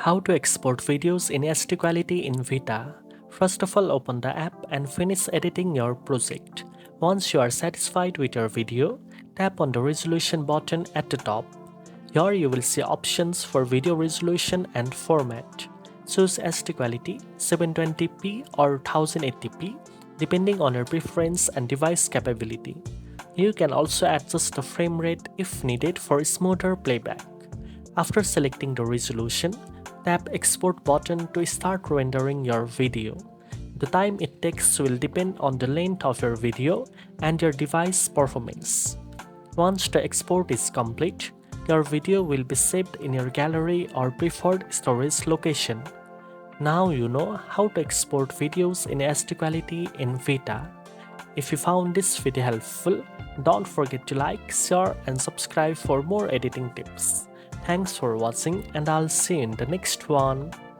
How to export videos in HD quality in Vita. First of all, open the app and finish editing your project. Once you are satisfied with your video, tap on the resolution button at the top. Here you will see options for video resolution and format. Choose HD quality 720p or 1080p depending on your preference and device capability. You can also adjust the frame rate if needed for smoother playback. After selecting the resolution, tap Export button to start rendering your video. The time it takes will depend on the length of your video and your device performance. Once the export is complete, your video will be saved in your gallery or preferred storage location. Now you know how to export videos in HD quality in Vita. If you found this video helpful, don't forget to like, share and subscribe for more editing tips. Thanks for watching and I'll see you in the next one.